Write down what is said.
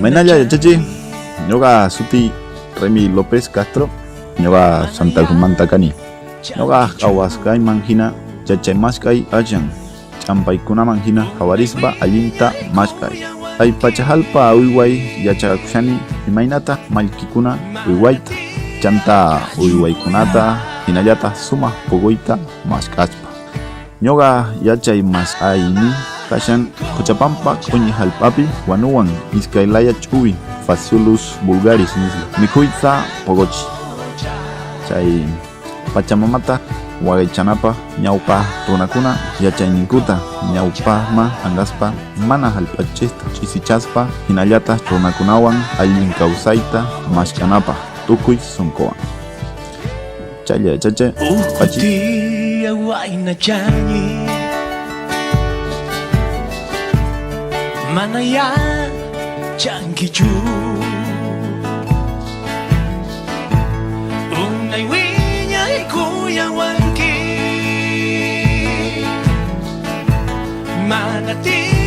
Mainaya chachi, ñoqa suti Remy López Castro, ñoqa Santa Cruz Takani, ñoqa qhawasqayman hina yachaymasqay allan, ch'ampaykunaman hina hawarispa allinta masqay. Ay pachajalpa uyway yachakushani imaynata mallkikuna uywayta, chanta uywaykunata hinallata sumaq puquyta masqaspa. Ñoqa yachay mas'aymi kashan Quchapampa q'uñi hallp'api wanuwan iskaylaya ch'uwi Phaseolus vulgaris nisqa mikhuyta puquchi. Chay Pachamamata waqaychanapaq ñawpaq runakuna yachayninkuta ñawpaqman angaspa mana hallp'achista ch'isichaspa hinallataq runakunawan allin kawsayta maskanapaq tukuy sunquwan. Chaylla chache pachi Manaya Chankichu Unay winya ikuya wanki Manati